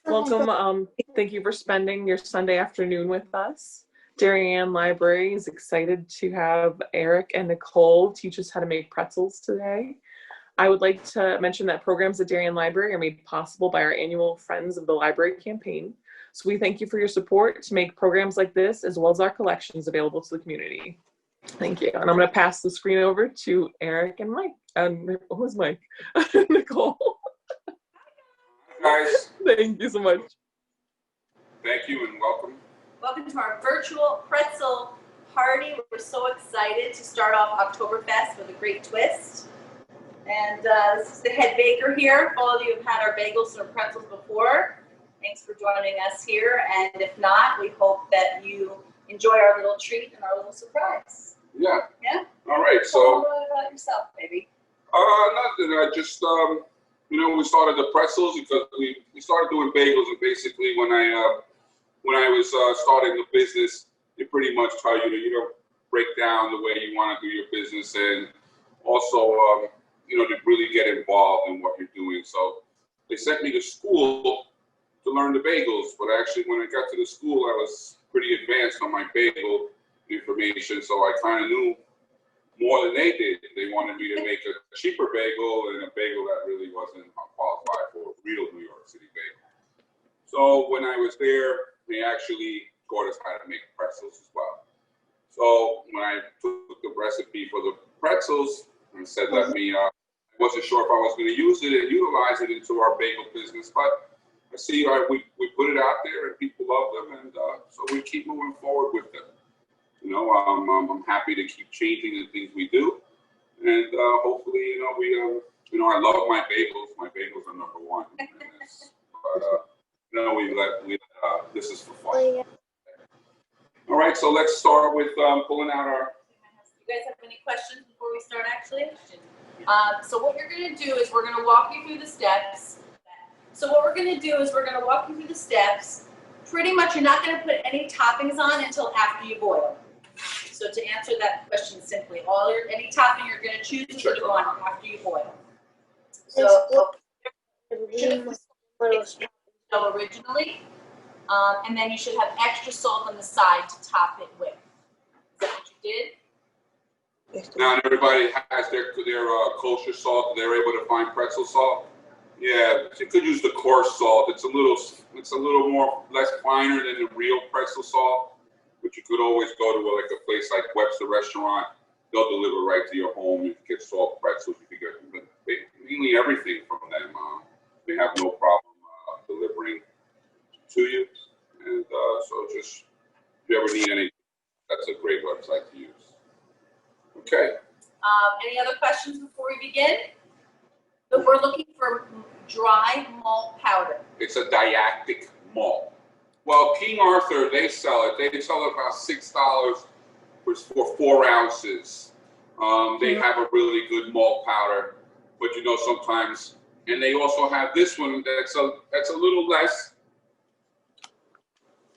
Welcome. Thank you for spending your Sunday afternoon with us. Darien Library is excited to have Eric and Nicole teach us how to make pretzels today. I would like to mention that programs at Darien Library are made possible by our annual Friends of the Library campaign. So we thank you for your support to make programs like this, as well as our collections, available to the community. Thank you. And I'm going to pass the screen over to Eric and Mike. Who's Mike? Nicole. Guys, thank you so much. Thank you and welcome. Welcome to our virtual pretzel party. We're so excited to start off Oktoberfest with a great twist. And this is the head baker here. All of you have had our bagels or pretzels before. Thanks for joining us here. And if not, we hope that you enjoy our little treat and our little surprise. Yeah. Yeah? All right. Tell a little about yourself, baby. Nothing. I just, we started the pretzels because we started doing bagels, and basically when I was starting the business, they pretty much tell you to break down the way you want to do your business, and also to really get involved in what you're doing. So they sent me to school to learn the bagels, but actually when I got to the school, I was pretty advanced on my bagel information, so I kind of knew more than they did. They wanted me to make a cheaper bagel and a bagel that really wasn't qualified for a real New York City bagel. So when I was there, they actually taught us how to make pretzels as well. So when I took the recipe for the pretzels and said, I wasn't sure if I was going to use it and utilize it into our bagel business, but I see we put it out there and people love them, and so we keep moving forward with them. I'm happy to keep changing the things we do, and hopefully, I love my bagels. My bagels are number one. This is for fun. All right, so let's start with pulling out our. You guys have any questions before we start? Actually, so what you're going to do is we're going to walk you through the steps. Pretty much, you're not going to put any toppings on until after you boil. So to answer that question simply, any topping you're going to choose is going to go on after you boil. So you should have put originally, and then you should have extra salt on the side to top it with. Is that what you did? Now everybody has their kosher salt. They're able to find pretzel salt. Yeah, you could use the coarse salt. It's a little more less finer than the real pretzel salt. But you could always go to a place like Webster Restaurant. They'll deliver right to your home. You can get salt pretzels. You can get mainly everything from them. They have no problem delivering to you. And so just, if you ever need anything, that's a great website to use. Okay. Any other questions before we begin? So we're looking for dry malt powder. It's a didactic malt. Well, King Arthur, they sell it. They sell it about $6 for 4 ounces. They have a really good malt powder, but sometimes, and they also have this one that's a little less,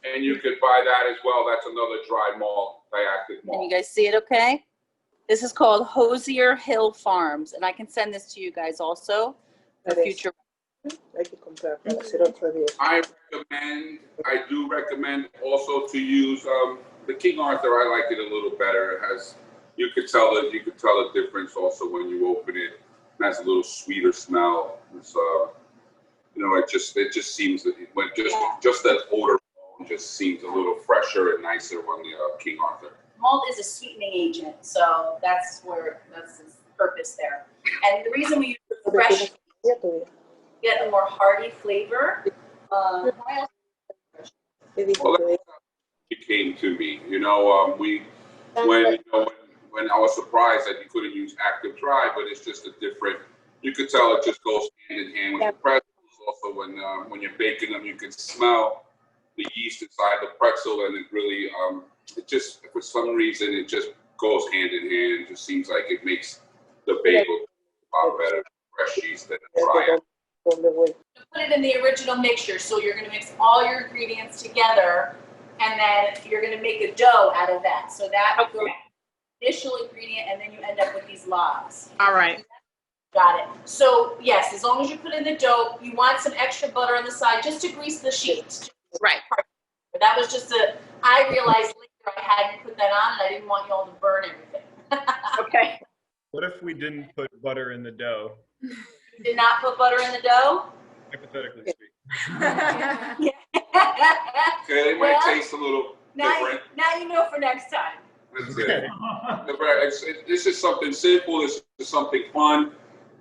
and you could buy that as well. That's another dry malt, didactic malt. Can you guys see it okay? This is called Hosier Hill Farms, and I can send this to you guys also for future. I do recommend also to use the King Arthur. I like it a little better. It has, you could tell the difference also when you open it. It has a little sweeter smell. It's it just seems that just that odor just seems a little fresher and nicer on the King Arthur. Malt is a sweetening agent, so that's its purpose there. And the reason we use the fresh, get a more hearty flavor. It came to me, when I was surprised that you couldn't use active dry, but it's just a different. You could tell it just goes hand in hand with the pretzels. Also, when you're baking them, you can smell the yeast inside the pretzel, and it really, it just, for some reason, it just goes hand in hand. It just seems like it makes the bagel a lot better, fresh yeast than dry. Put it in the original mixture, so you're going to mix all your ingredients together, and then you're going to make a dough out of that. So that goes initial ingredient, and then you end up with these logs. All right. Got it. So yes, as long as you put in the dough, you want some extra butter on the side just to grease the sheets. Right. But that was just I realized later I hadn't put that on and I didn't want you all to burn everything. Okay. What if we didn't put butter in the dough? You did not put butter in the dough? Hypothetically speaking. Okay, they might taste a little different. Now you know for next time. That's it. This is something simple. This is something fun.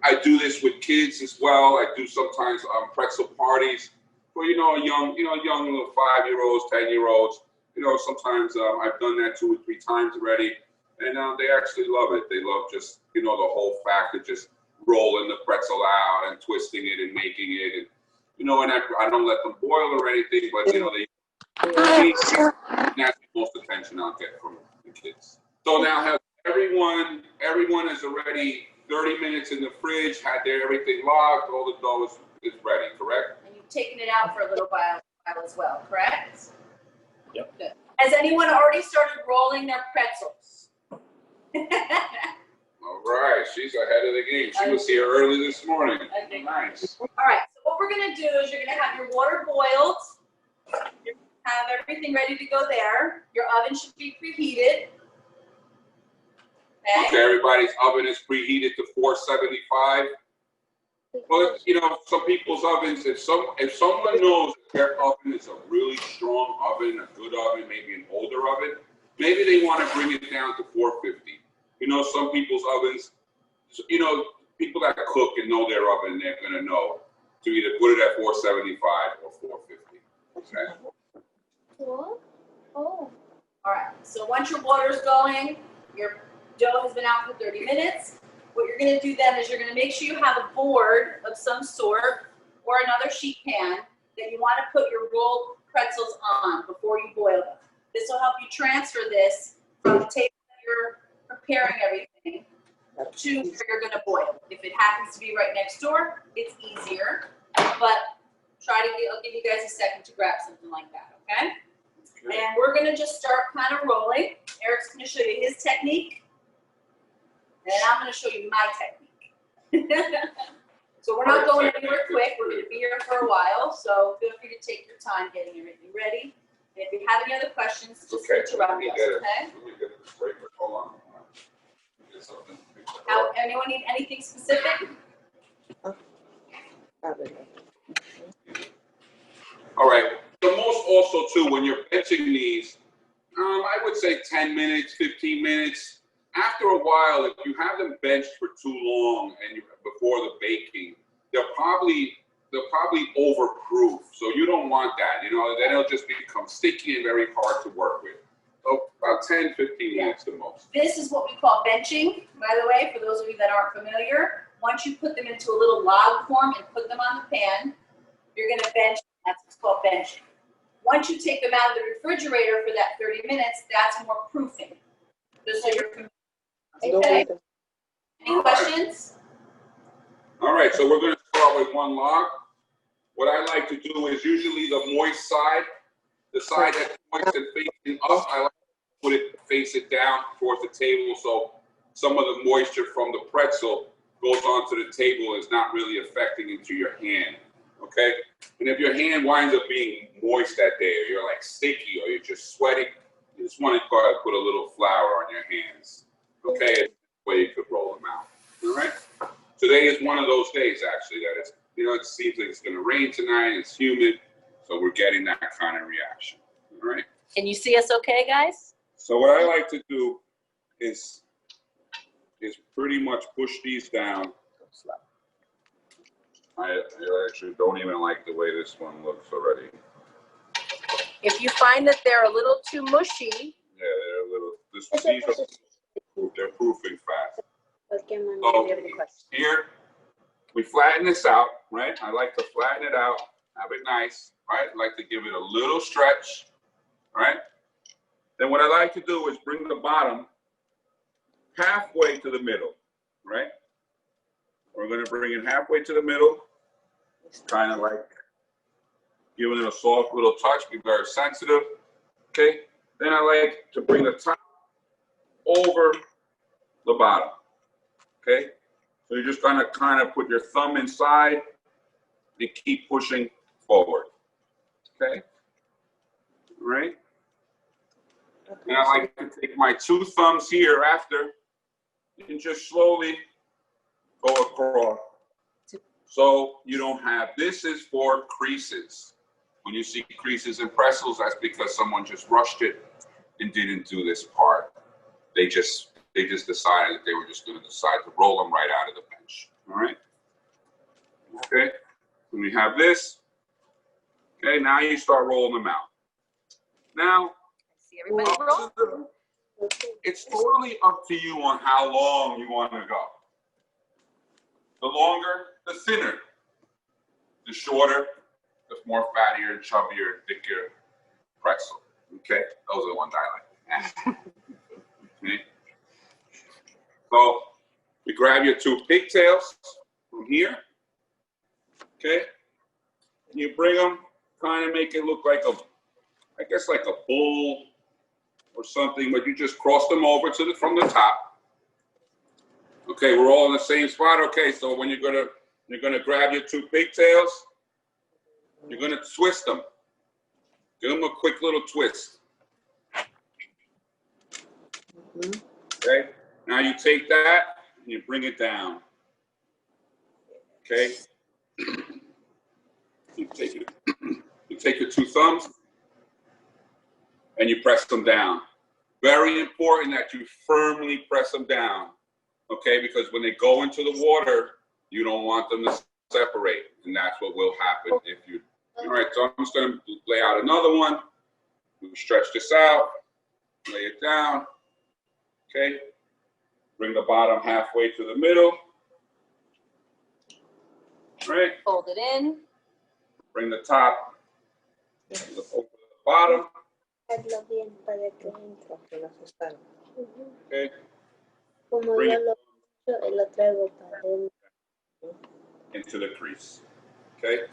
I do this with kids as well. I do sometimes pretzel parties for young little 5-year-olds, 10-year-olds. Sometimes I've done that 2 or 3 times already, and they actually love it. They love just the whole fact of just rolling the pretzel out and twisting it and making it, and and I don't let them boil or anything, but that's the most attention I'll get from the kids. So now have everyone is already 30 minutes in the fridge, had everything logged, all the dough is ready, correct? And you've taken it out for a little while as well, correct? Yep. Good. Has anyone already started rolling their pretzels? All right, she's ahead of the game. She was here early this morning. Okay. Nice. All right, so what we're gonna do is you're gonna have your water boiled. You have everything ready to go there. Your oven should be preheated. Okay, everybody's oven is preheated to 475. But some people's ovens, if someone knows that their oven is a really strong oven, a good oven, maybe an older oven, maybe they want to bring it down to 450. Some people's ovens, people that cook and know their oven, they're gonna know to either put it at 475 or 450. Okay. Cool. Oh. All right. So once your water's going, your dough has been out for 30 minutes. What you're going to do then is you're going to make sure you have a board of some sort or another sheet pan that you want to put your rolled pretzels on before you boil them. This will help you transfer this from the table that you're preparing everything to where you're going to boil. If it happens to be right next door, it's easier. But I'll give you guys a second to grab something like that, okay? And we're gonna just start kind of rolling. Eric's gonna show you his technique, and I'm gonna show you my technique. So we're not going anywhere quick. We're gonna be here for a while, so feel free to take your time getting everything ready. And if you have any other questions, just interrupt us, okay? Let me get this break. Hold on. Get something. Anyone need anything specific? All right. The most also too, when you're benching these, I would say 10 minutes, 15 minutes. After a while, if you have them benched for too long and before the baking, they'll probably overproof. So you don't want that. Then it'll just become sticky and very hard to work with. So about 10, 15 minutes the most. This is what we call benching, by the way, for those of you that aren't familiar. Once you put them into a little log form and put them on the pan, you're going to bench. That's what's called benching. Once you take them out of the refrigerator for that 30 minutes, that's more proofing. Just so you're familiar. Okay. Any questions? All right, so we're going to start with one log. What I like to do is usually the moist side, the side that's moist and facing up, I like to put it, face it down towards the table so some of the moisture from the pretzel goes onto the table and is not really affecting into your hand, okay? And if your hand winds up being moist that day, or you're like sticky, or you're just sweating, you just want to go ahead and put a little flour on your hands, okay? That way you could roll them out, all right? Today is one of those days, actually, that it's, it seems like it's going to rain tonight, it's humid, so we're getting that kind of reaction, all right? Can you see us okay, guys? So what I like to do is pretty much push these down. I actually don't even like the way this one looks already. If you find that they're a little too mushy. Yeah, they're a little, they're proofing fast. So here, we flatten this out, right? I like to flatten it out, have it nice, right? I like to give it a little stretch, right? Then what I like to do is bring the bottom halfway to the middle, right? We're going to bring it halfway to the middle, kind of like giving it a soft little touch, be very sensitive, okay? Then I like to bring the top over the bottom, okay? So you're just gonna kind of put your thumb inside and keep pushing forward. Okay? All right? And I like to take my 2 thumbs here after and just slowly go across. So you don't have, this is for creases. When you see creases in pretzels, that's because someone just rushed it and didn't do this part. They just decided that they were just going to decide to roll them right out of the bench. All right? Okay? When we have this, okay, now you start rolling them out. Now, See everybody roll? it's totally up to you on how long you want to go. The longer, the thinner. The shorter, the more fattier, chubbier, thicker pretzel. Okay? Those are the ones I like. Okay? So, you grab your 2 pigtails from here. Okay? And you bring them, kind of make it look like a, I guess like a bull or something, but you just cross them over to from the top. Okay, we're all in the same spot. Okay, so when you're gonna grab your 2 pigtails, you're gonna twist them. Give them a quick little twist. Okay, now you take that and you bring it down. Okay, you take your 2 thumbs and you press them down. Very important that you firmly press them down. Okay, because when they go into the water, you don't want them to separate, and that's what will happen if you. All right, so I'm just going to lay out another one. We'll stretch this out, lay it down. Okay, bring the bottom halfway to the middle. All right. Fold it in. Bring the top over the bottom. Okay. Bring it into the crease. Okay.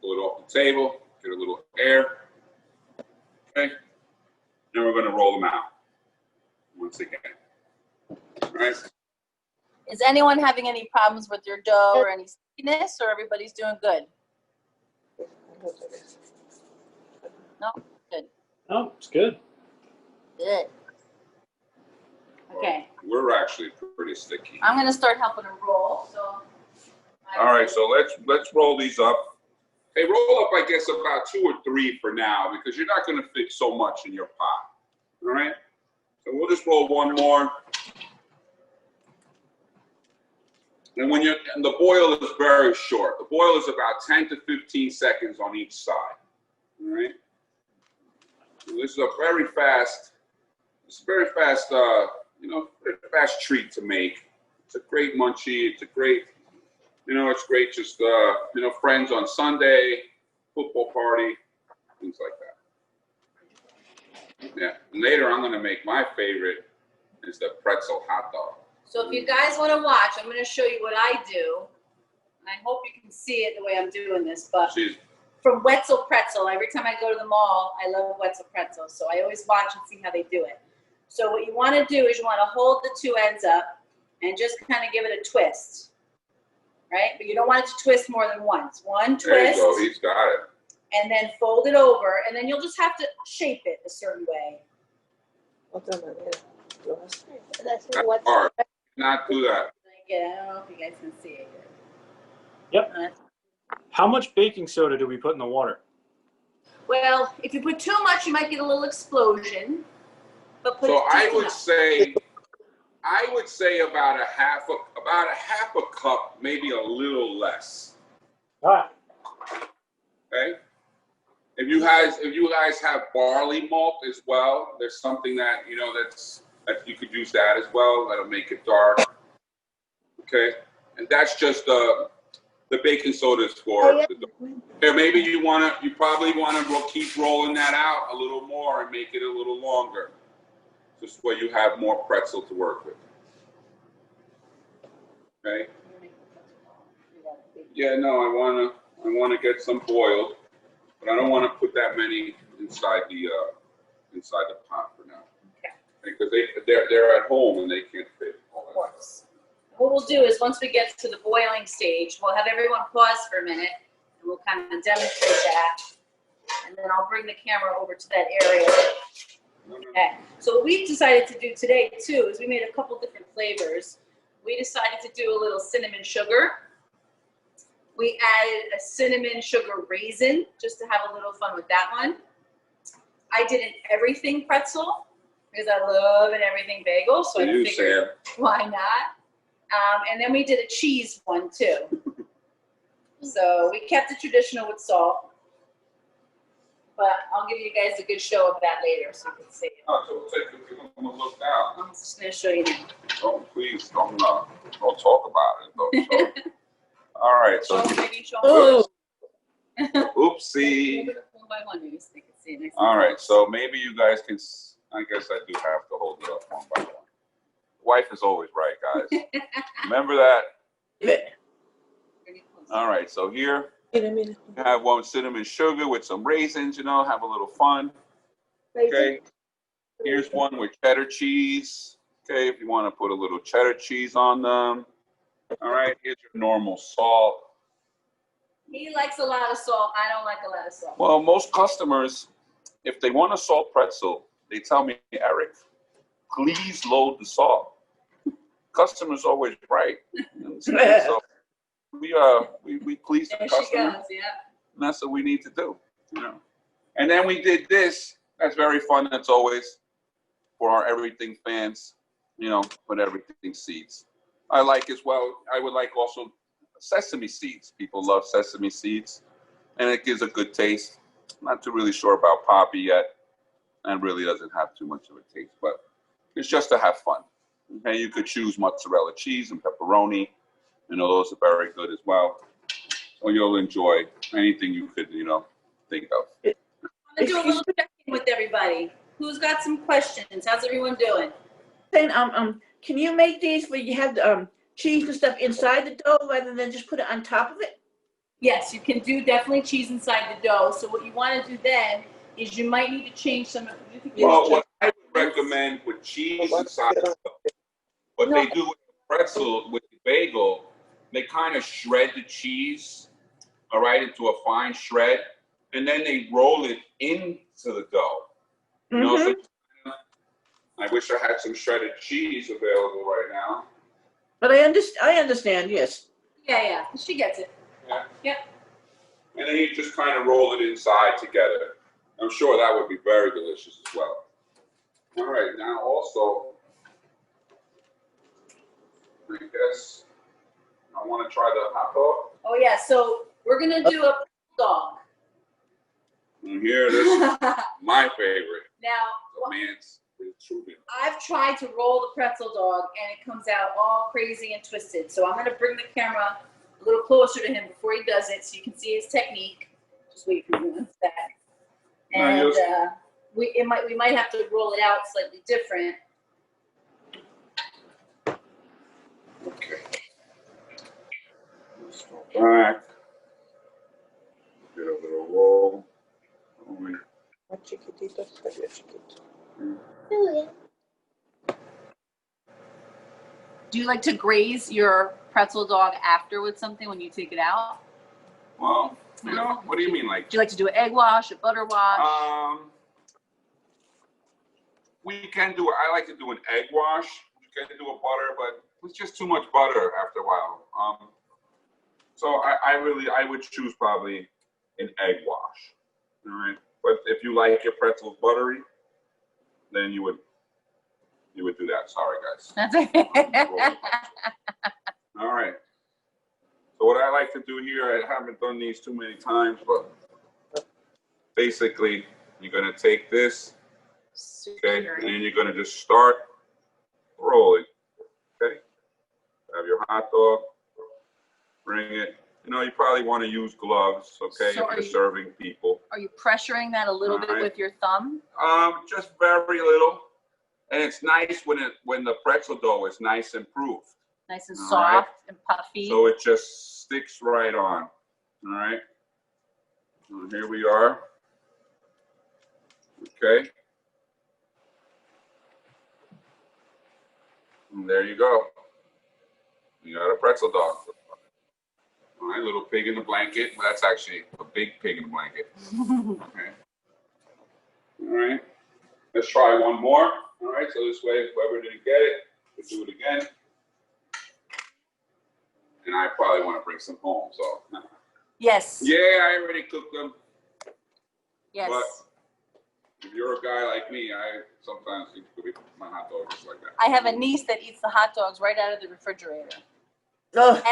Pull it off the table. Get a little air. Okay. Then we're going to roll them out once again. All right. Is anyone having any problems with your dough or any stickiness, or everybody's doing good? No? Good. Oh, it's good. Good. Okay. We're actually pretty sticky. I'm going to start helping them roll. So. All right, so let's roll these up. Hey, roll up, I guess, about 2 or 3 for now, because you're not going to fit so much in your pot. All right? So we'll just roll one more. And and the boil is very short. The boil is about 10 to 15 seconds on each side. All right? So this is a very fast, very fast treat to make. It's a great munchie. It's a great, it's great just, friends on Sunday, football party, things like that. Yeah. And later I'm going to make my favorite is the pretzel hot dog. So if you guys want to watch, I'm going to show you what I do. And I hope you can see it the way I'm doing this. But from Wetzel Pretzel, every time I go to the mall, I love Wetzel Pretzel. So I always watch and see how they do it. So what you want to do is you want to hold the 2 ends up and just kind of give it a twist. Right? But you don't want it to twist more than once. One twist. There you go. He's got it. And then fold it over. And then you'll just have to shape it a certain way. That's hard. Not do that. Yeah, I don't know if you guys can see it. Yep. How much baking soda do we put in the water? Well, if you put too much, you might get a little explosion. But put so I would say about a half a cup, maybe a little less. All right. Okay. If you guys have barley malt as well, there's something that that you could use that as well. That'll make it dark. Okay, and that's just the baking soda is for. There, maybe you probably want to keep rolling that out a little more and make it a little longer, just where you have more pretzel to work with. Okay. Yeah, no, I wanna get some boiled, but I don't want to put that many inside the pot for now. Because they're at home and they can't fit all that. Of course. what we'll do is once we get to the boiling stage, we'll have everyone pause for a minute and we'll kind of demonstrate that. And then I'll bring the camera over to that area. Okay. So what we decided to do today too is we made a couple different flavors. We decided to do a little cinnamon sugar. We added a cinnamon sugar raisin just to have a little fun with that one. I did an everything pretzel because I love an everything bagel. So I figured, why not? And then we did a cheese one too. So we kept it traditional with salt. But I'll give you guys a good show of that later so you can see it. Oh, so we'll take a look now. I'm just going to show you now. Don't please, don't talk about it. Don't show. All right, so Oh. oopsie. One by one, maybe so they can see it. All right, so maybe you guys can. I guess I do have to hold it up one by one. Wife is always right, guys. Remember that. All right, so here. Have one cinnamon sugar with some raisins, you know, have a little fun. Okay. Here's one with cheddar cheese. Okay, if you want to put a little cheddar cheese on them. All right, here's your normal salt. He likes a lot of salt. I don't like a lot of salt. Well, most customers, if they want a salt pretzel, they tell me, Eric, please load the salt. Customer's always right. So we please the customer. Goes, yeah. And that's what we need to do, you know. And then we did this. That's very fun. That's always for our everything fans, you know, with everything seeds. I like as well. I would like also sesame seeds. People love sesame seeds, and it gives a good taste. Not too really sure about poppy yet, and really doesn't have too much of a taste, but it's just to have fun. Okay, you could choose mozzarella cheese and pepperoni. You know, those are very good as well. So you'll enjoy anything you could, you know, think of. I'm going to do a little check-in with everybody. Who's got some questions? How's everyone doing? Then, can you make these where you have the cheese and stuff inside the dough rather than just put it on top of it? Yes, you can do definitely cheese inside the dough. So what you want to do then is you might need to change some of the Well, what I would recommend with cheese inside the dough, what they do with the pretzel, with the bagel, they kind of shred the cheese, all right, into a fine shred, and then they roll it into the dough. You know, so I wish I had some shredded cheese available right now. But I understand, yes. Yeah, she gets it. Yeah. Yep. And then you just kind of roll it inside together. I'm sure that would be very delicious as well. All right, now also, I guess I want to try the hot dog. Oh yeah, so we're gonna do a dog. And here, this is my favorite. Now, The man's Truman. I've tried to roll the pretzel dog and it comes out all crazy and twisted. So I'm gonna bring the camera a little closer to him before he does it so you can see his technique. Just wait for 1 sec. And we might have to roll it out slightly different. Okay. Let's go back. Get a little roll. Do you like to graze your pretzel dog after with something when you take it out? Well, you know, what do you mean, like? Do you like to do an egg wash, a butter wash? We can do. I like to do an egg wash. We can do a butter, but it's just too much butter after a while. So I would choose probably an egg wash. All right. But if you like your pretzels buttery, then you would do that. Sorry, guys. That's okay. All right. So what I like to do here, I haven't done these too many times, but basically you're gonna take this, okay, and then you're gonna just start rolling. Okay. Have your hot dog. Bring it. You know, you probably want to use gloves, okay, So if you're serving people. Are you pressuring that a little bit with your thumb? Just very little. And it's nice when the pretzel dough is nice and proof. Nice and soft and puffy. So it just sticks right on. All right. So here we are. Okay. And there you go. You got a pretzel dog. All right, little pig in the blanket. Well, that's actually a big pig in the blanket. Okay. All right. Let's try one more. All right, so this way, whoever didn't get it, we'll do it again. And I probably want to bring some home, so. Yes. Yeah, I already cooked them. Yes. But if you're a guy like me, I sometimes eat my hot dog just like that. I have a niece that eats the hot dogs right out of the refrigerator. Oh,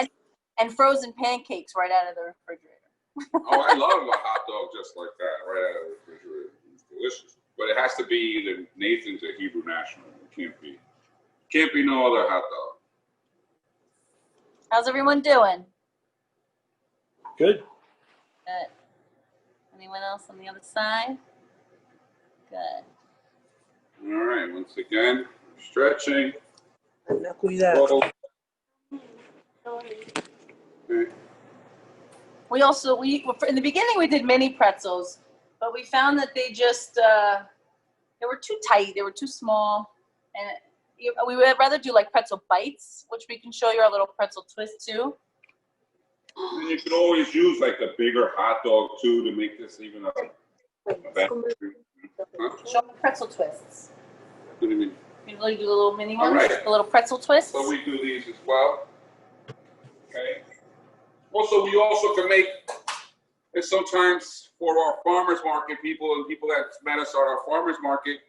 And frozen pancakes right out of the refrigerator. Oh, I love a hot dog just like that, right out of the refrigerator. It's delicious. But it has to be either Nathan's or Hebrew National. It can't be no other hot dog. How's everyone doing? Good. Good. Anyone else on the other side? Good. All right, once again, stretching. cuidado. Roll. Okay. We also, in the beginning we did mini pretzels, but we found that they just, they were too tight, they were too small, and we would rather do like pretzel bites, which we can show you our little pretzel twist too. And you could always use like a bigger hot dog too to make this even a better. Huh? Show them the pretzel twists. What do you mean? You really do the little mini All ones, right. the little pretzel twists. So we do these as well. Okay. Also, we also can make it sometimes for our farmers market people and people that met us at our farmers market.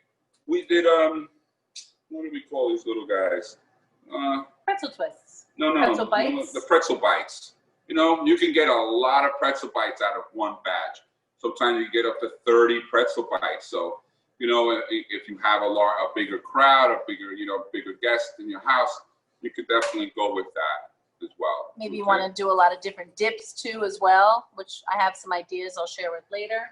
We did what do we call these little guys? Pretzel twists. No, Pretzel bites? the pretzel bites. You know, you can get a lot of pretzel bites out of one batch. Sometimes you get up to 30 pretzel bites. So, you know, if you have a bigger crowd, a bigger guest in your house, you could definitely go with that as well. Maybe you want to do a lot of different dips too as well, which I have some ideas I'll share with later.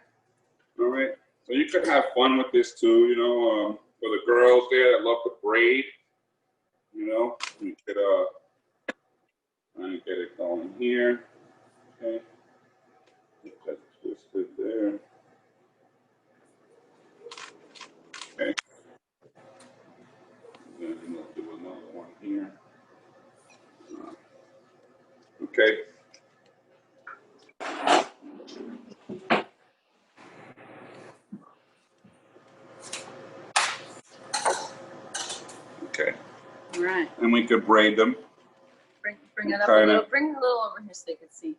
All right. So you could have fun with this too, you know, for the girls there that love to braid, you know, you could try and get it going here. Okay. Get that twisted there. Okay. Then we'll do another one here. Okay. Okay. All right. And we could braid them. Bring it up a little. Bring it a little over here so they can see.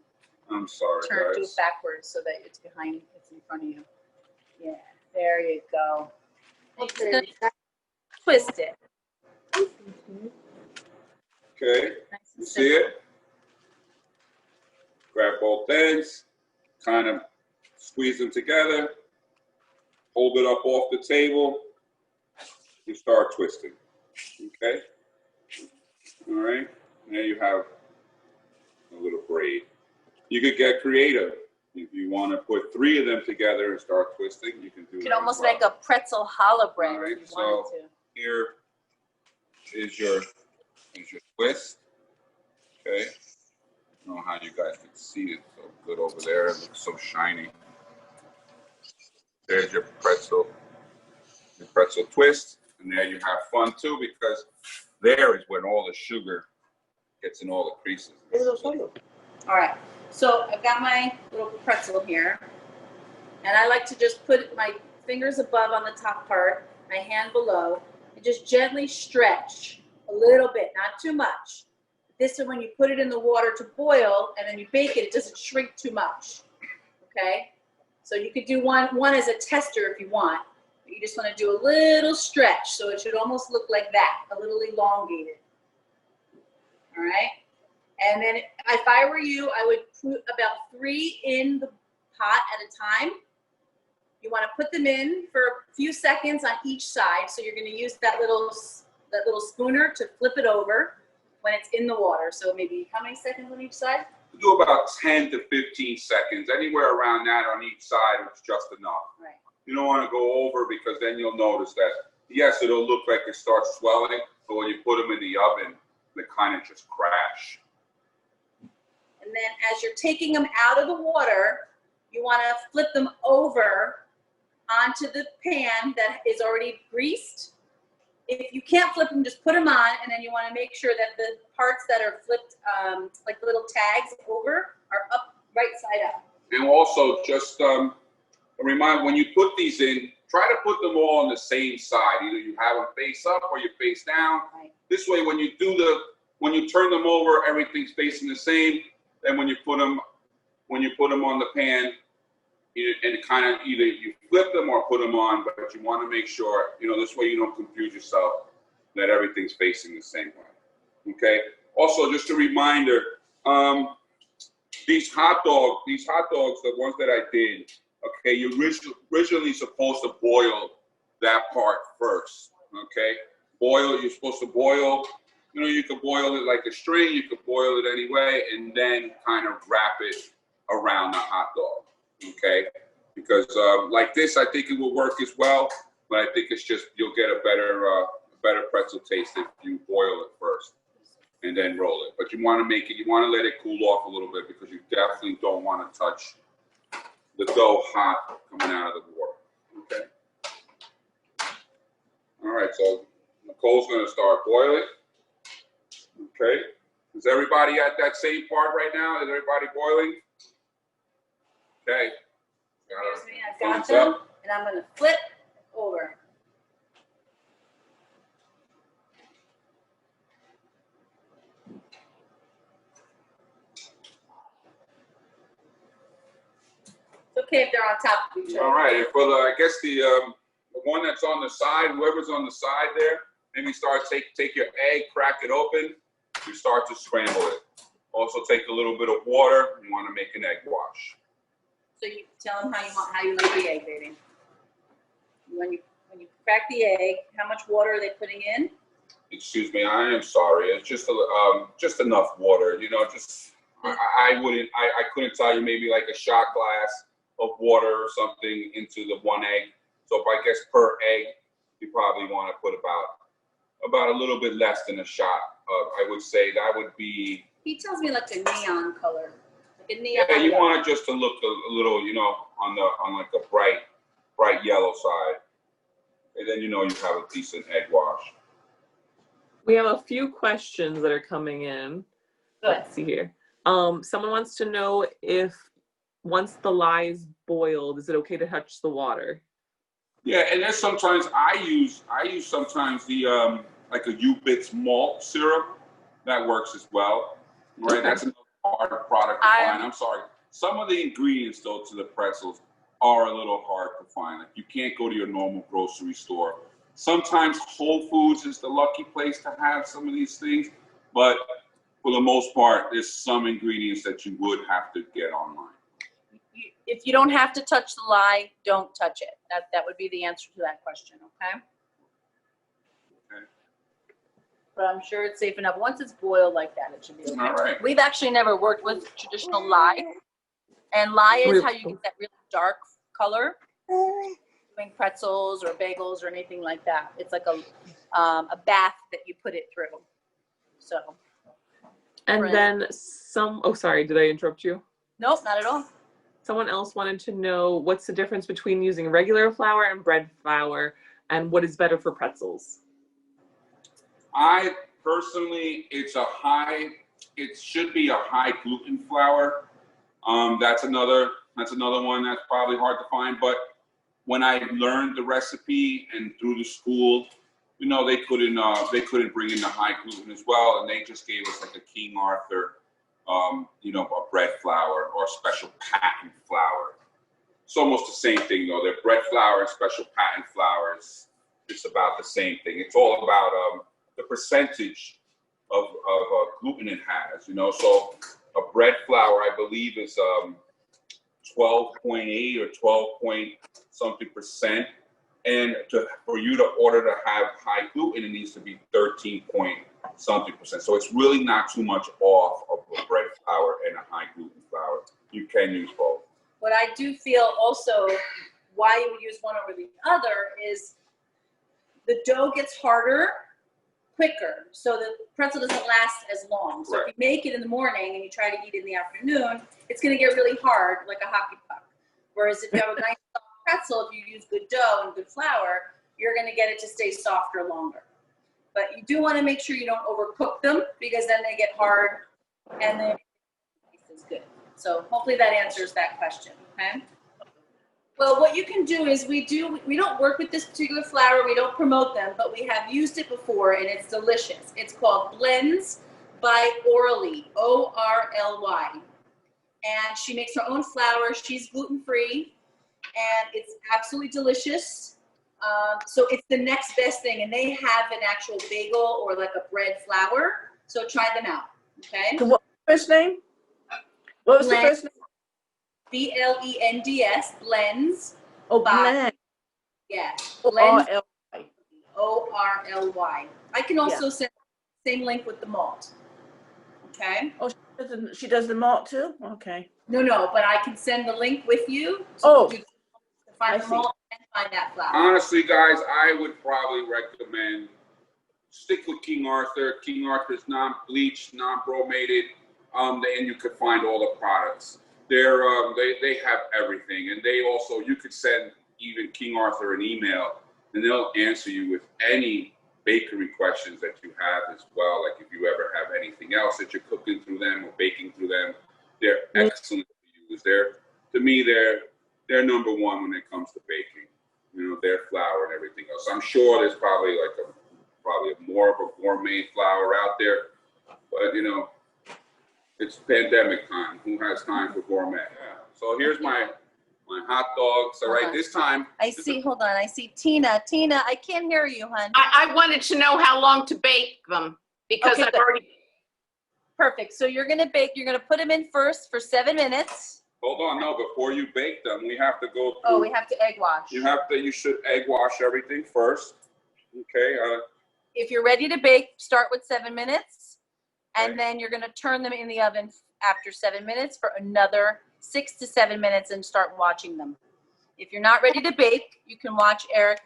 I'm sorry, Turn, do it guys. backwards so that it's behind, it's in front of you. Yeah, there you go. Okay. Twist it. Okay. Nice You and see simple. it? Grab both ends, kind of squeeze them together, hold it up off the table, and start twisting. Okay? All right? Now you have a little braid. You could get creative. If you want to put 3 of them together and start twisting, you can do that. You could almost as well. make a pretzel challah bread All right, if you wanted to. Here is your twist. Okay. I don't know how you guys can see it so good over there. It looks so shiny. There's your pretzel twist. And there you have fun too, because there is when all the sugar gets in all the creases. All right, so I've got my little pretzel here, and I like to just put my fingers above on the top part, my hand below, and just gently stretch a little bit, not too much. This is when you put it in the water to boil, and then you bake it, it doesn't shrink too much, okay? So you could do one as a tester if you want. But you just want to do a little stretch, so it should almost look like that, a little elongated, all right? And then if I were you, I would put about 3 in the pot at a time. You want to put them in for a few seconds on each side. So you're going to use that little spooner to flip it over when it's in the water. So maybe how many seconds on each side? Do about 10 to 15 seconds, anywhere around that on each side is just enough. Right. You don't want to go over because then you'll notice that, yes, it'll look like it starts swelling, but when you put them in the oven, they kind of just crash. And then as you're taking them out of the water, you want to flip them over onto the pan that is already greased. if you can't flip them, just put them on, and then you want to make sure that the parts that are flipped, like the little tags over, are up right side up. And also, just a reminder, when you put these in, try to put them all on the same side. Either you have them face up or you face down. Right. This way, when you turn them over, everything's facing the same. Then when you put them on the pan, and kind of either you flip them or put them on, but you want to make sure, this way you don't confuse yourself, that everything's facing the same way. Okay. Also, just a reminder, these hot dogs, the ones that I did, okay, you're originally supposed to boil that part first. Okay. You're supposed to boil, you could boil it like a string, you could boil it anyway, and then kind of wrap it around the hot dog. Okay, because like this, I think it will work as well, but I think it's just you'll get a better pretzel taste if you boil it first and then roll it. But you want to let it cool off a little bit because you definitely don't want to touch the dough hot coming out of the water. Okay. All right, so Nicole's going to start boiling. Okay. Is everybody at that same part right now? Is everybody boiling? Okay. Here's me, I've got them, and I'm going to flip over. It's okay if they're on top of each other. All right, and for the one that's on the side, whoever's on the side there, maybe take your egg, crack it open, you start to scramble it. Also take a little bit of water. You want to make an egg wash. So you tell them how you like the egg, baby. When you crack the egg, how much water are they putting in? Excuse me, I am sorry. It's just enough water. I couldn't tell you, maybe like a shot glass of water or something into the one egg. So if I guess per egg, you probably want to put about a little bit less than a shot. I would say that would be. He tells me like a neon color. Yeah, you want it just to look a little, on like a bright yellow side, and then you have a decent egg wash. We have a few questions that are coming in. Good. Let's see here. Someone wants to know if once the lye is boiled, is it okay to touch the water? Yeah, and then sometimes I use sometimes the like a U-Bits malt syrup that works as well. Right, Okay. That's another hard product to find. I'm sorry. Some of the ingredients, though, to the pretzels are a little hard to find. Like you can't go to your normal grocery store. Sometimes Whole Foods is the lucky place to have some of these things, but for the most part, there's some ingredients that you would have to get online. If you don't have to touch the lye, don't touch it. That would be the answer to that question, okay? Okay. But I'm sure it's safe enough. Once it's boiled like that, it should be okay. All right. We've actually never worked with traditional lye. And lye is how you get that really dark color doing pretzels or bagels or anything like that. It's like a bath that you put it through. So. And then sorry, did I interrupt you? Nope, not at all. Someone else wanted to know what's the difference between using regular flour and bread flour, and what is better for pretzels? I personally, it should be a high gluten flour. That's another one that's probably hard to find. But when I learned the recipe and through the school, they couldn't bring in the high gluten as well, and they just gave us like a King Arthur, a bread flour or a special patent flour. It's almost the same thing though. They're bread flour and special patent flour. It's about the same thing. It's all about the percentage of gluten it has. So a bread flour, I believe, is 12.8 or 12 point something percent. And for you to order to have high gluten, it needs to be 13 point something percent. So it's really not too much off of a bread flour and a high gluten flour. You can use both. What I do feel also why you would use one over the other is the dough gets harder quicker, so the pretzel doesn't last as long. So Right. if you make it in the morning and you try to eat it in the afternoon, it's going to get really hard, like a hockey puck. Whereas if you have a nice soft pretzel, if you use good dough and good flour, you're going to get it to stay softer longer. But you do want to make sure you don't overcook them because then they get hard and then it's good. So hopefully that answers that question, okay? Well, what you can do is we don't work with this particular flour, we don't promote them, but we have used it before and it's delicious. It's called Blends by Orly, O-R-L-Y. And she makes her own flour, she's gluten-free, and it's absolutely delicious. So it's the next best thing, and they have an actual bagel or like a bread flour, so try them out, okay? So what was the first name? What was the Blends. first name? B-L-E-N-D-S, Blends. Oh, by- Blend. Yeah, Blends, O-R-L-Y. O-R-L-Y. I can also send the same link with the malt, okay? Oh, she does the malt too? Okay. No, but I can send the link with you. Oh, you can find I the see. malt and find that flour. Honestly, guys, I would probably recommend stick with King Arthur. King Arthur's non-bleached, non-bromated, and you could find all the products. They have everything, and they also, you could send even King Arthur an email, and they'll answer you with any bakery questions that you have as well. Like if you ever have anything else that you're cooking through them or baking through them, they're excellent to use. To me, they're number one when it comes to baking. You know, their flour and everything else. I'm sure there's probably more of a gourmet flour out there, but you know, it's pandemic time. Who has time for gourmet? Yeah. So here's my hot dogs. All right, this time. Hold on, I see Tina. Tina, I can't hear you, hon. I wanted to know how long to bake them because Okay, I've good. already. Perfect. So you're gonna put them in first for 7 minutes. Hold on, no. Before you bake them, we have to go through. Oh, we have to egg wash. You should egg wash everything first. Okay. If you're ready to bake, start with 7 minutes, and then you're gonna turn them in the oven after 7 minutes for another 6 to 7 minutes and start watching them. If you're not ready to bake, you can watch Eric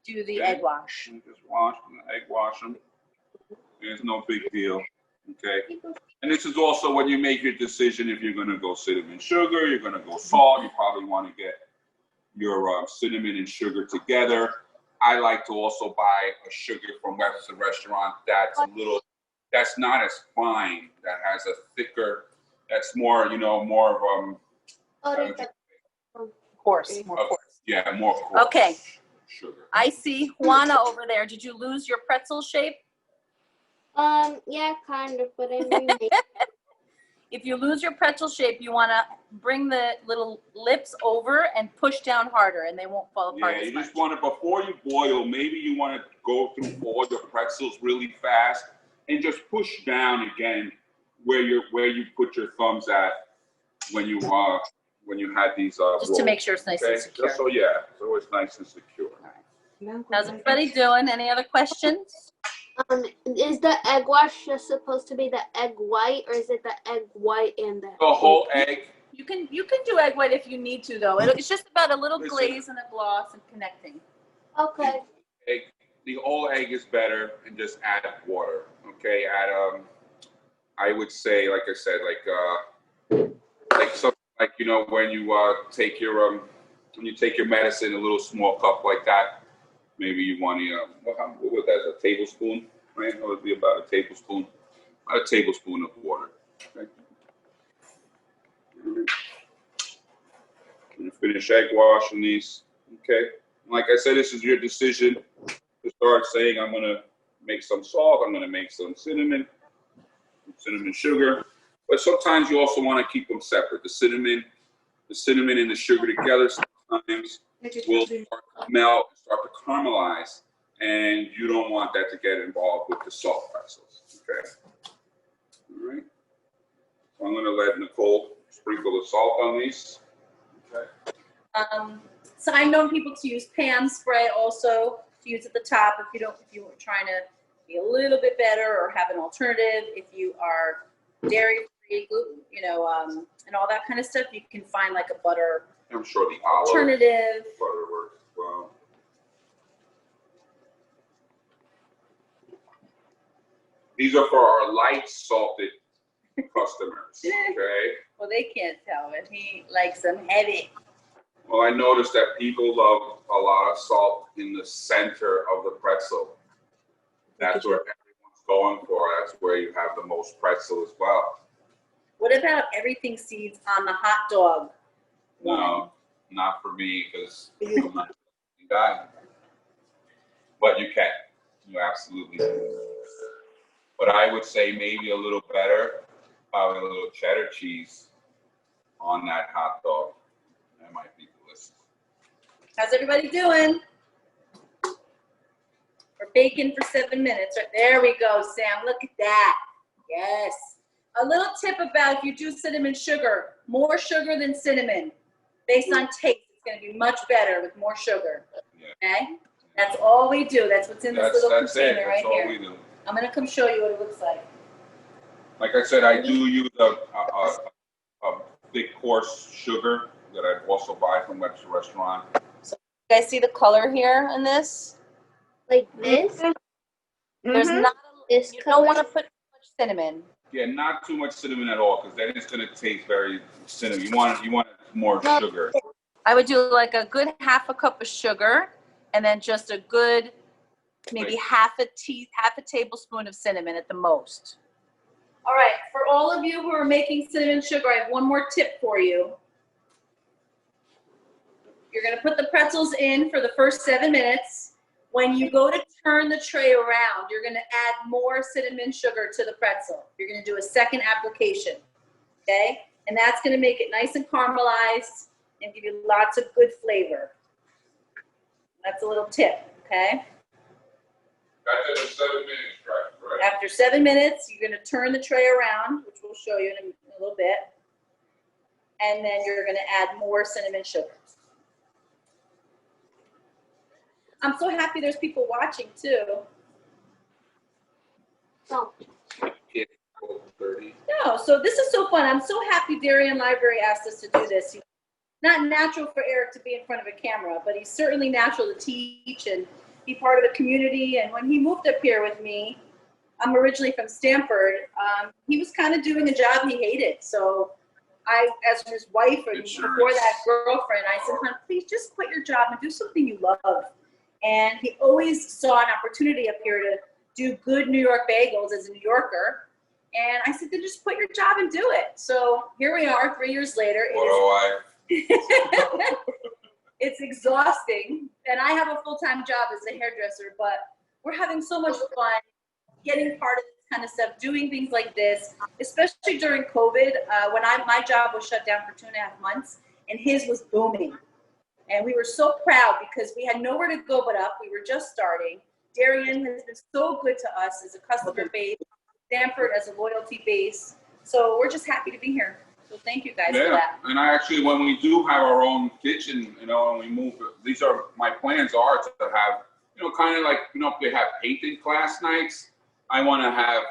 do the egg wash. Just egg wash them. There's no big deal. Okay. And this is also when you make your decision if you're going to go cinnamon sugar, you're going to go salt. You probably want to get your cinnamon and sugar together. I like to also buy a sugar from Webster Restaurant that's not as fine, that has a thicker, that's more, more of Coarse, more coarse. yeah, more coarse. Okay. Sugar. I see Juana over there. Did you lose your pretzel shape? Yeah, kind of, but I remade. If you lose your pretzel shape, you want to bring the little lips over and push down harder, and they won't fall apart. Yeah, you just want to, before you boil, maybe you want to go through all your pretzels really fast and just push down again where you put your thumbs at when you had these Just rolls. to make sure it's nice and secure. So it's nice and secure. How's everybody doing? Any other questions? Is the egg wash just supposed to be the egg white, or is it the egg white and the whole egg? You can do egg white if you need to, though. It's just about a little Listen. glaze and a gloss and connecting. Okay. The whole egg is better, and just add water. Okay, add I would say, like I said, like something like when you take your medicine, a little small cup like that. Maybe you want to, what was that, a tablespoon, right? That would be about a tablespoon of water. Okay. I'm gonna finish egg washing these. Okay. Like I said, this is your decision to start saying, I'm gonna make some salt, I'm gonna make some cinnamon sugar. But sometimes you also want to keep them separate. The cinnamon and the sugar together sometimes will start to melt, start to caramelize, and you don't want that to get involved with the salt pretzels. Okay. All right. So I'm going to let Nicole sprinkle the salt on these. Okay. So I've known people to use pan spray also to use at the top if you were trying to be a little bit better or have an alternative. If you are dairy free, gluten, and all that kind of stuff, you can find like a butter. I'm sure the olive alternative. butter works well. These are for our light salted customers. Okay. Well, they can't tell, but he likes them heavy. Well, I noticed that people love a lot of salt in the center of the pretzel. That's where everyone's going for. That's where you have the most pretzel as well. What about everything seeds on the hot dog? No, not for me because I'm not a guy. But you can. You absolutely can. But I would say maybe a little better, probably a little cheddar cheese on that hot dog. That might be delicious. How's everybody doing? We're baking for 7 minutes. Right, there we go, Sam. Look at that. Yes. A little tip about if you do cinnamon sugar, more sugar than cinnamon. Based on taste, it's going to be much better with more sugar. Okay? That's all we do. That's what's in this little container right here. That's all we do. I'm going to come show you what it looks like. Like I said, I do use a big coarse sugar that I also buy from the restaurant. So you guys see the color here in this? Like this? There's not a, you don't want to put too much cinnamon. Yeah, not too much cinnamon at all, because then it's going to taste very cinnamon. You want more sugar. I would do like a good half a cup of sugar, and then just a good maybe half a tablespoon of cinnamon at the most. All right, for all of you who are making cinnamon sugar, I have one more tip for you. You're going to put the pretzels in for the first 7 minutes. When you go to turn the tray around, you're going to add more cinnamon sugar to the pretzel. You're going to do a second application, okay? And that's going to make it nice and caramelized and give you lots of good flavor. That's a little tip, okay? That's after 7 minutes, right? After 7 minutes, you're going to turn the tray around, which we'll show you in a little bit. And then you're going to add more cinnamon sugar. I'm so happy there's people watching too. Oh. No, so this is so fun. I'm so happy Darien Library asked us to do this. Not natural for Eric to be in front of a camera, but he's certainly natural to teach and be part of the community. And when he moved up here with me, I'm originally from Stamford, he was kind of doing a job he hated. So I, as his wife and before that girlfriend, I said, hon, please just quit your job and do something you love. And he always saw an opportunity up here to do good New York bagels as a New Yorker. And I said, then just quit your job and do it. So here we are 3 years later. It's exhausting. And I have a full-time job as a hairdresser, but we're having so much fun getting part of this kind of stuff, doing things like this, especially during COVID, when my job was shut down for 2.5 months and his was booming. And we were so proud because we had nowhere to go but up. We were just starting. Darien has been so good to us as a customer base, Stamford as a loyalty base. So we're just happy to be here. So thank you guys for that. And I actually, when we do have our own kitchen, you know, and we move, my plans are to have, you know, kind of like, you know, if they have painting class nights, I want to have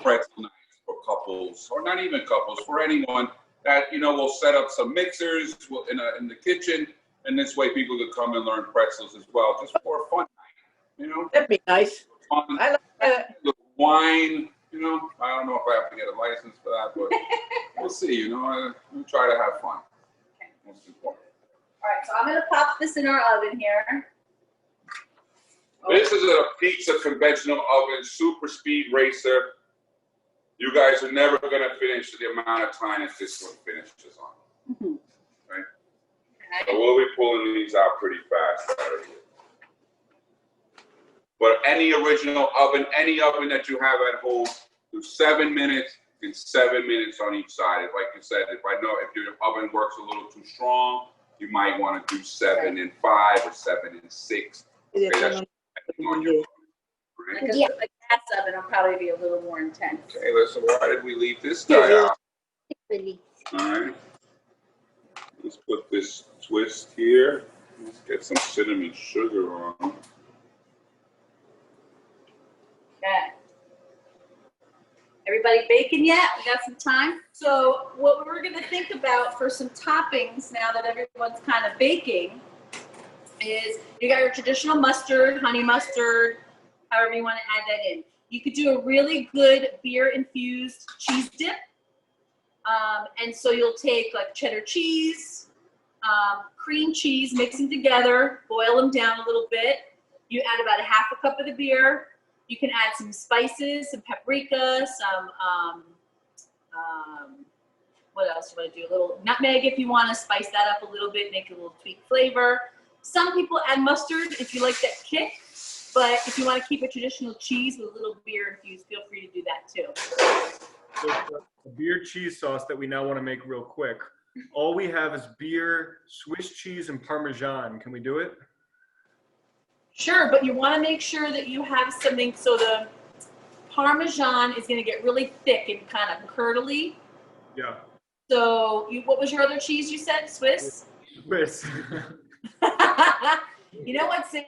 pretzel nights for couples, or not even couples, for anyone that, you know, we'll set up some mixers in the kitchen. And this way people could come and learn pretzels as well, just for a fun night, you know? That'd be nice. Fun. I like that. Wine, you know? I don't know if I have to get a license for that, but we'll see, you know? We'll try to have fun. Okay. Most important. All right, so I'm going to pop this in our oven here. This is a pizza conventional oven, super speed racer. You guys are never going to finish the amount of time that this one finishes on. Mm-hmm. Right? So we'll be pulling these out pretty fast out of here. But any original oven, any oven that you have at home, do 7 minutes and 7 minutes on each side. Like you said, if your oven works a little too strong, you might want to do 7 and 5 or 7 and 6. Okay, that's on your oven, right? Like a gas oven will probably be a little more intense. Okay, listen, why did we leave this guy out? All right. Let's put this twist here. Let's get some cinnamon sugar on. Okay. Everybody baking yet? We got some time. So what we're going to think about for some toppings now that everyone's kind of baking is you got your traditional mustard, honey mustard, however you want to add that in. You could do a really good beer-infused cheese dip. And so you'll take like cheddar cheese, cream cheese, mix them together, boil them down a little bit. You add about a half a cup of the beer, You can add some spices, some paprika, some, what else do you want to do? A little nutmeg if you want to spice that up a little bit, make it a little tweak flavor. Some people add mustard if you like that kick, but if you want to keep a traditional cheese with a little beer infused, feel free to do that too. So a beer cheese sauce that we now want to make real quick. All we have is beer, Swiss cheese, and Parmesan. Can we do it? Sure, but you want to make sure that you have something so the Parmesan is going to get really thick and kind of curdly. Yeah. So what was your other cheese you said? Swiss? Swiss. You know what, Sam?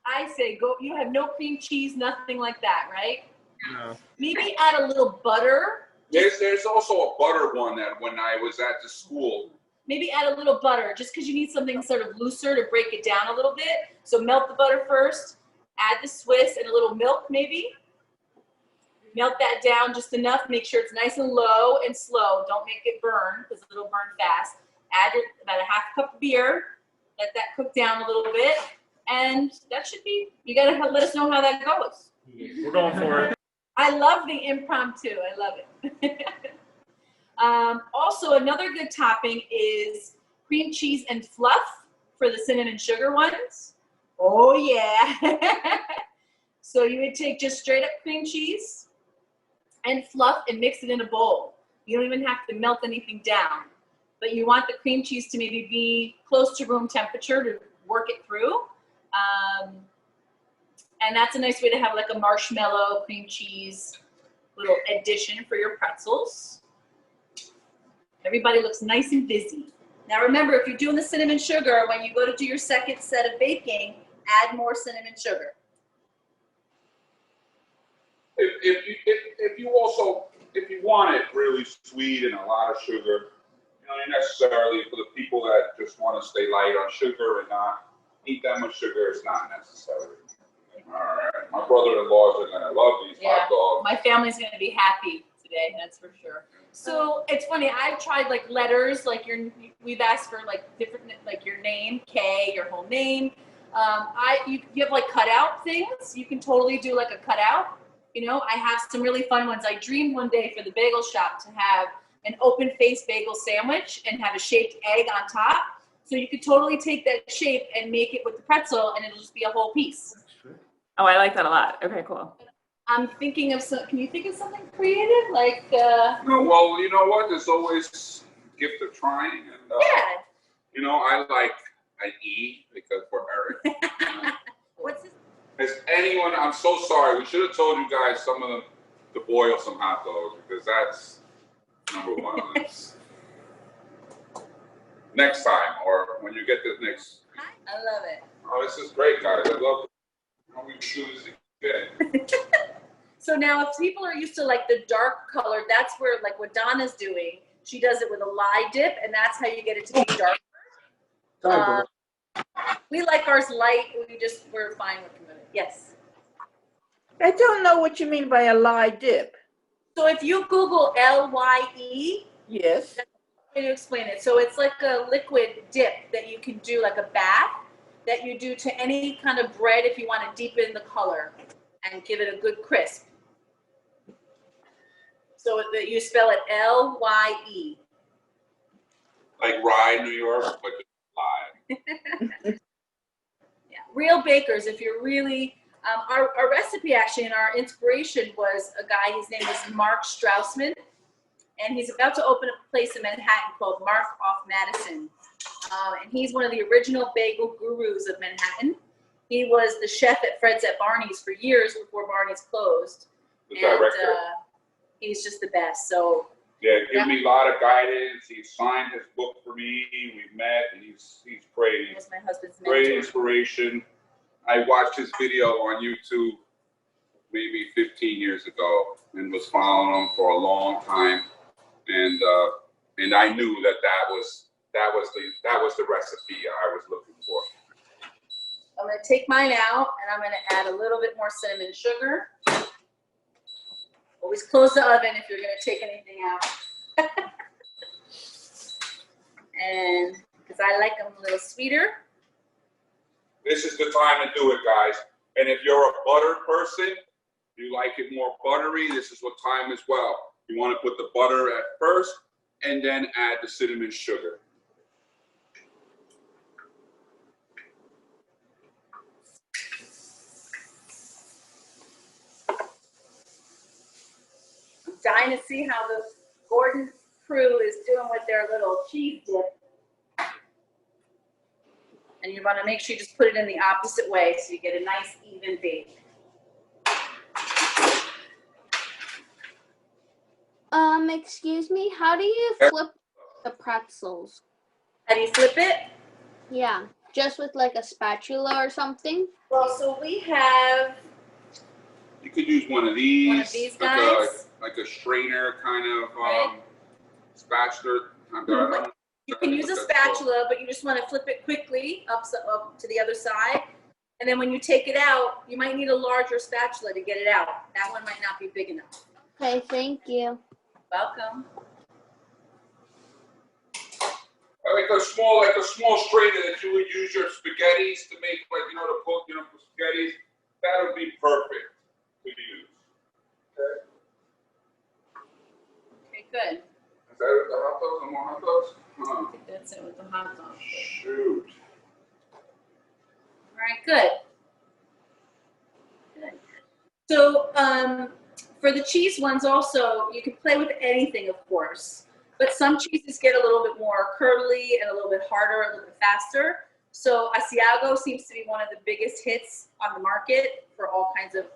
I say go. You have no cream cheese, nothing like that, right? No. Maybe add a little butter. There's also a butter one that when I was at the school. Maybe add a little butter just because you need something sort of looser to break it down a little bit. So melt the butter first, add the Swiss and a little milk maybe. Melt that down just enough. Make sure it's nice and low and slow. Don't make it burn because it'll burn fast. Add about a half cup of beer. Let that cook down a little bit. And that should be, you got to let us know how that goes. We're going for it. I love the impromptu. I love it. Also, another good topping is cream cheese and fluff for the cinnamon sugar ones. Oh, yeah. So you would take just straight up cream cheese and fluff and mix it in a bowl. You don't even have to melt anything down. But you want the cream cheese to maybe be close to room temperature to work it through. And that's a nice way to have like a marshmallow cream cheese little addition for your pretzels. Everybody looks nice and busy. Now remember, if you're doing the cinnamon sugar, when you go to do your second set of baking, add more cinnamon sugar. If you want it really sweet and a lot of sugar, you know, necessarily for the people that just want to stay light on sugar and not eat that much sugar, it's not necessary. All right, my brother-in-laws are gonna love these hot dogs. My family's gonna be happy today, that's for sure. So it's funny, I've tried like letters, like we've asked for like different, like your name, K, your whole name. You have like cutout things. You can totally do like a cutout. You know, I have some really fun ones. I dreamed one day for the bagel shop to have an open face bagel sandwich and have a shaped egg on top. So you could totally take that shape and make it with the pretzel and it'll just be a whole piece. Oh, I like that a lot. Okay, cool. I'm thinking of can you think of something creative? Like, No, well, you know what? There's always gift of trying. And, yeah. You know, I like an E because for Eric. What's this? Has anyone, I'm so sorry, we should have told you guys some of them to boil some hot dogs because that's number one on this. Next time, or when you get this next. I love it. Oh, this is great, guys. I love it. How we do this again. So now if people are used to like the dark color, that's where like what Donna's doing, she does it with a lye dip and that's how you get it to be darker. We like ours light, we're fine with it. Yes. I don't know what you mean by a lye dip. So if you Google LYE, Yes. that's the way to explain it. So it's like a liquid dip that you can do, like a bath that you do to any kind of bread if you want to deepen the color and give it a good crisp. So that you spell it LYE. Like Rye, New York, but just live. Yeah, real bakers, if you're really, our recipe actually and our inspiration was a guy, his name is Mark Strausman, and he's about to open a place in Manhattan called Mark off Madison. And he's one of the original bagel gurus of Manhattan. He was the chef at Fred's at Barney's for years before Barney's closed. The director. He's just the best. So yeah, give me a lot of guidance. He signed his book for me. We met, and he's great. he was my husband's Great mentor. inspiration. I watched his video on YouTube maybe 15 years ago and was following him for a long time. And I knew that was the recipe I was looking for. I'm going to take mine out, and I'm going to add a little bit more cinnamon sugar. Always close the oven if you're going to take anything out. And because I like them a little sweeter. This is the time to do it, guys. And if you're a butter person, If you like it more buttery, this is what time as well. You want to put the butter at first and then add the cinnamon sugar. I'm dying to see how the Gordon crew is doing with their little cheese dip. And you want to make sure you just put it in the opposite way so you get a nice even bake. Excuse me, how do you flip the pretzels? How do you flip it? Yeah, just with like a spatula or something? Well, so we have You could use one of these, guys. like a strainer kind of Right. spatula. You can use a spatula, but you just want to flip it quickly up to the other side. And then when you take it out, you might need a larger spatula to get it out. That one might not be big enough. Okay, thank you. Welcome. Like a small strainer that you would use your spaghettis to make, like, you know, to cook, you know, for spaghettis. That would be perfect to use. Okay. Okay, good. Is that with the hot dogs? No more hot dogs? I think that's it with the hot dog. Shoot. All right, good. Good. So for the cheese ones also, you can play with anything, of course. But some cheeses get a little bit more curdly and a little bit harder, a little bit faster. So Asiago seems to be one of the biggest hits on the market for all kinds of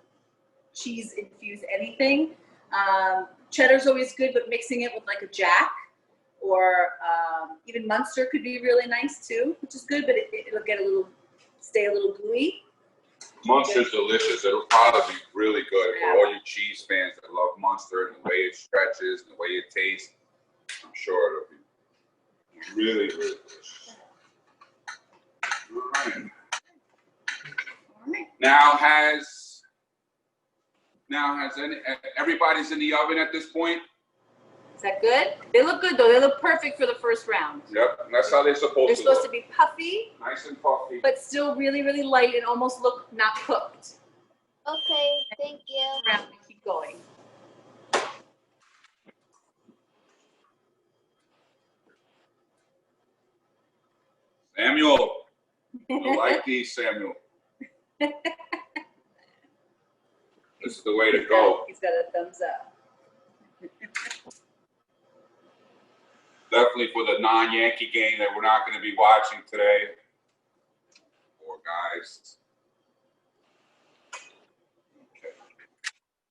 cheese-infused anything. Cheddar's always good, but mixing it with like a Jack or even Munster could be really nice too, which is good, but it'll get stay a little gooey. Munster's delicious. It'll probably be really good for all you cheese fans that love Munster and the way it stretches and the way it tastes. I'm sure it'll be really, really delicious. All right. Now has everybody's in the oven at this point? Is that good? They look good though. They look perfect for the first round. Yep, that's how they're supposed They're to supposed look. to be puffy, Nice and puffy. but still really, really light and almost look not cooked. Okay, thank you. Around and keep going. Samuel, I like these, Samuel. This is the way to go. He's got a thumbs up. Definitely for the non-Yankee game that we're not going to be watching today. Poor guys. Okay.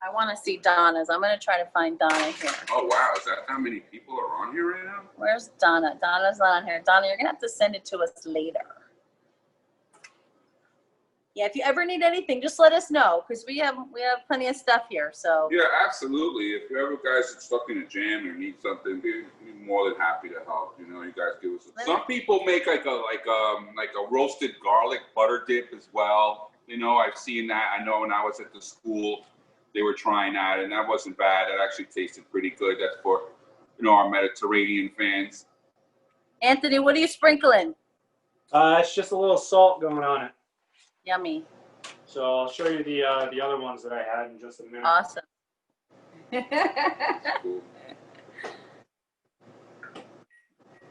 I want to see Donna's. I'm going to try to find Donna here. Oh, wow. Is that how many people are on here right now? Where's Donna? Donna's not on here. Donna, you're going to have to send it to us later. Yeah, if you ever need anything, just let us know because we have plenty of stuff here. So Yeah, absolutely. If you ever guys are stuck in a jam or need something, we're more than happy to help. You know, you guys give us. Some people make like a roasted garlic butter dip as well. You know, I've seen that. I know when I was at the school, they were trying that, and that wasn't bad. It actually tasted pretty good. That's for, you know, our Mediterranean fans. Anthony, what are you sprinkling? It's just a little salt going on it. Yummy. So I'll show you the other ones that I had in just a minute. Awesome. Cool.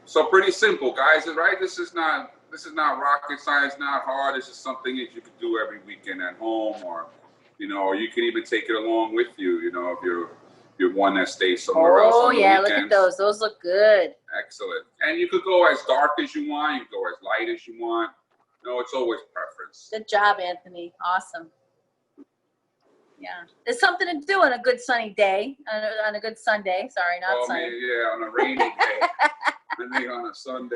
So pretty simple, guys, right? This is not rocket science, not hard. This is something that you could do every weekend at home, or, you know, or you can even take it along with you. You know, if you're one that stays somewhere else. Oh on the yeah, weekends. look at those. Those look good. Excellent. And you could go as dark as you want. You can go as light as you want. No, it's always preference. Good job, Anthony. Awesome. Yeah, there's something to do on a good sunny day, on a good Sunday. Sorry, not sunny. Man, yeah, on a rainy day. I think on a Sunday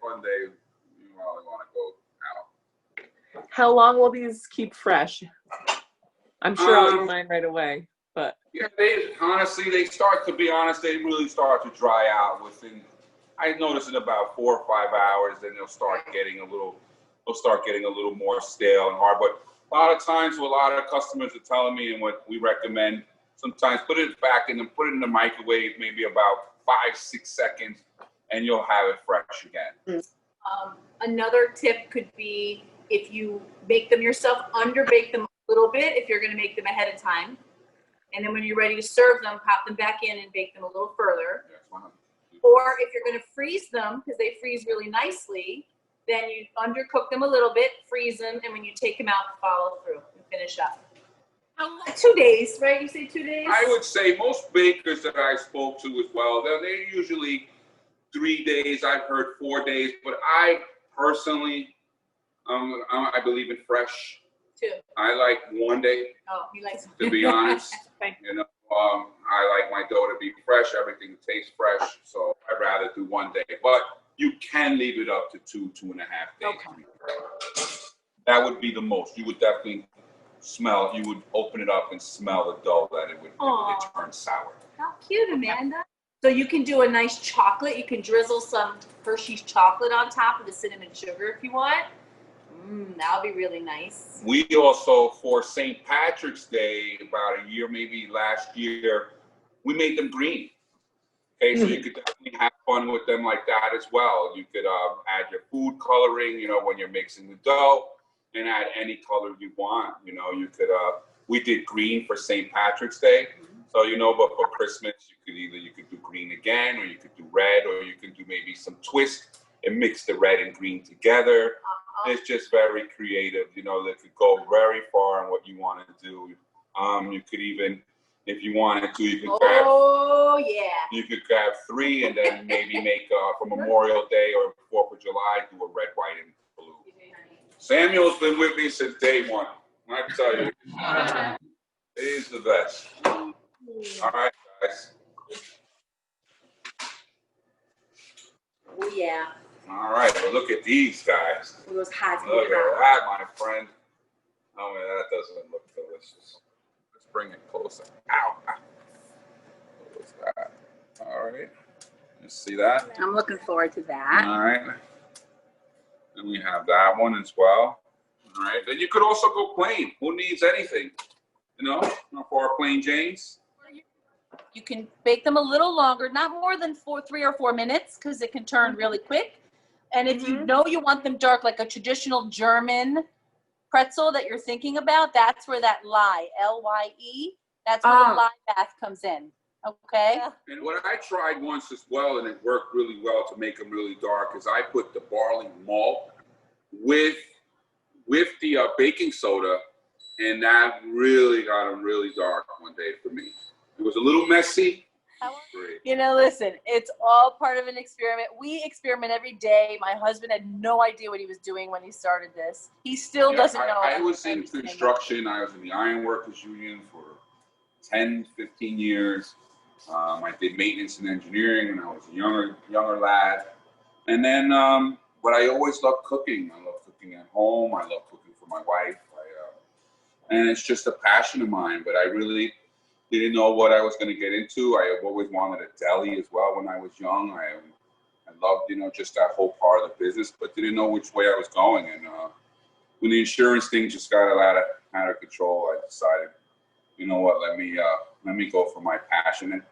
fun day, you probably want to go out. How long will these keep fresh? I'm sure I'll eat Um, mine right away, but Yeah, they start, to be honest, they really start to dry out within, I notice in about 4 or 5 hours, then they'll start getting a little more stale and hard. But a lot of times, what a lot of customers are telling me, and what we recommend, sometimes put it in the microwave, maybe about 5-6 seconds, and you'll have it fresh again. Another tip could be if you bake them yourself, underbake them a little bit if you're gonna make them ahead of time. And then when you're ready to serve them, pop them back in and bake them a little further. Or if you're gonna freeze them, because they freeze really nicely, then you undercook them a little bit, freeze them, and when you take them out, follow through and finish up. 2 days, right? You say 2 days? I would say most bakers that I spoke to as well, they're usually 3 days. I've heard 4 days, but I personally, I believe in fresh. 2. I like 1 day. Oh, he likes. To be honest, you know, I like my dough to be fresh. Everything tastes fresh, so I'd rather do 1 day. But you can leave it up to 2.5 days. Okay. That would be the most. You would definitely smell. You would open it up and smell the dough that it turn sour. How cute, Amanda. So you can do a nice chocolate. You can drizzle some Hershey's chocolate on top of the cinnamon sugar if you want. That'll be really nice. We also, for St. Patrick's Day, about a year, maybe last year, we made them green. Okay, so you could definitely have fun with them like that as well. You could add your food coloring, you know, when you're mixing the dough, and add any color you want. You know, you could, we did green for St. Patrick's Day. So, you know, but for Christmas, you could do green again, or you could do red, or you could do maybe some twist and mix the red and green together. It's just very creative, you know, that could go very far in what you want to do. You could even, if you wanted to, you could grab, you could grab 3 and then maybe make for Memorial Day or 4th of July, do a red, white, and blue. Samuel's been with me since day one. I tell you, he's the best. All right, guys. Oh, yeah. All right, well, look at these guys. Those hot. Look at that, my friend. Oh, man, that doesn't look delicious. Let's bring it closer. Ow. What was that? All right. You see that? I'm looking forward to that. All right. And we have that one as well. All right. Then you could also go plain. Who needs anything? You know, for our plain Janes. You can bake them a little longer, not more than 3 or 4 minutes, because it can turn really quick. And if you know you want them dark, like a traditional German pretzel that you're thinking about, that's where that lye, L-Y-E, that's where the lye bath comes in. Okay? And what I tried once as well, and it worked really well to make them really dark, is I put the barley malt with the baking soda, and that really got them really dark one day for me. It was a little messy. You know, listen, it's all part of an experiment. We experiment every day. My husband had no idea what he was doing when he started this. He still doesn't know. I was in construction. I was in the Iron Workers Union for 10, 15 years. I did maintenance and engineering when I was a younger lad. And then, but I always loved cooking. I love cooking at home. I love cooking for my wife. And it's just a passion of mine, but I really didn't know what I was going to get into. I always wanted a deli as well when I was young. I loved, you know, just that whole part of the business, but didn't know which way I was going. And when the insurance thing just got out of control, I decided, you know what, let me go for my passion. And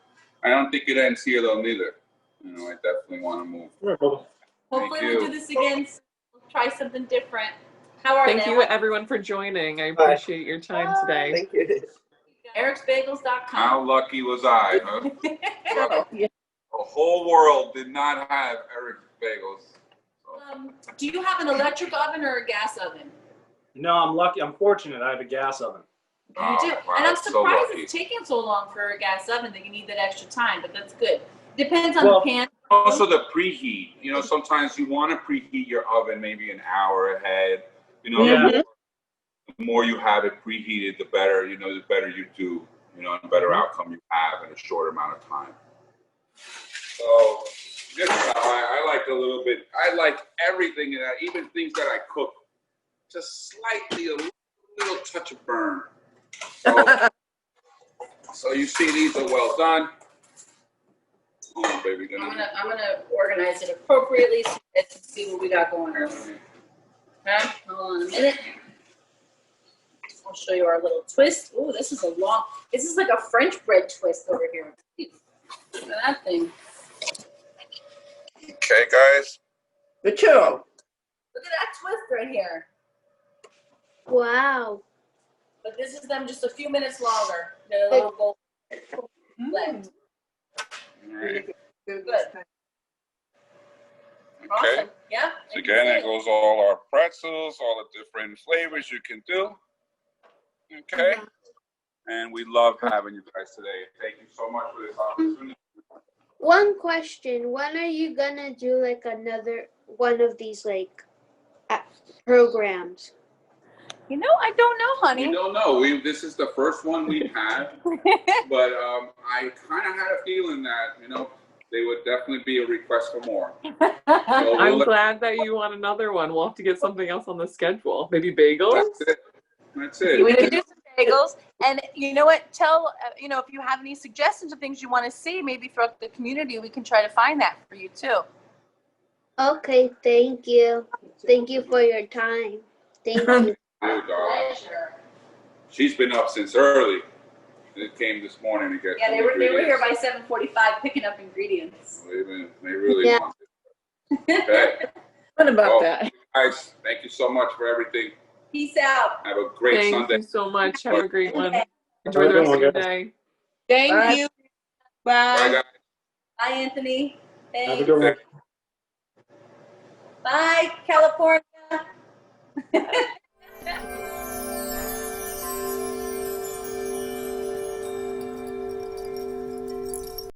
I don't think it ends here though, neither. You know, I definitely want to move. Hopefully we'll do this again. We'll try something different. How are Thank you everyone for joining. I appreciate your time today. Thank you. Eric'sBagels.com. How lucky was I, huh? The whole world did not have Eric's Bagels. So. Do you have an electric oven or a gas oven? No, I'm lucky. I'm fortunate. I have a gas oven. You do? Wow, and I'm surprised so it's taking so long for a gas oven that you need that extra time, but that's good. Depends on the pan. Also the preheat. You know, sometimes you want to preheat your oven maybe an hour ahead. You know, the more you have it preheated, the better, you know, the better you do, you know, the better outcome you have in a short amount of time. So this is how I like a little bit. I like everything in that, even things that I cook, just slightly, a little touch of burn. So you see these are well done. Oh, baby, I'm gonna organize it appropriately so you guys can see what we got going on. Okay, hold on a minute. I'll show you our little twist. Oh, this is like a French bread twist over here. Look at that thing. Okay, guys. The churro. Look at that twist right here. Wow. But this is them just a few minutes longer. They're a little gold blend. All right. Good. Okay. Awesome. Yeah. So again, there goes all our pretzels, all the different flavors you can do. Okay. And we love having you guys today. Thank you so much for this opportunity. One question: when are you gonna do like another one of these like programs? You know, I don't know, honey. We don't know. This is the first one we've had, but I kind of had a feeling that they would definitely be a request for more. So I'm glad that you want another one. We'll have to get something else on the schedule. Maybe bagels? That's it. We can do some bagels. And you know what? Tell, if you have any suggestions of things you want to see, maybe throughout the community, we can try to find that for you too. Okay, thank you. Thank you for your time. Thank you. Pleasure. She's been up since early. It came this morning to get. Yeah, they were here by 7:45 picking up ingredients. They really want it. Okay. What about that? Guys, thank you so much for everything. Peace out. Have a great Thank Sunday. you so much. Have a great one. Enjoy the rest of your day. Thank you. Bye, Bye. guys. Bye, Anthony. Have a Thanks. good one. Bye, California.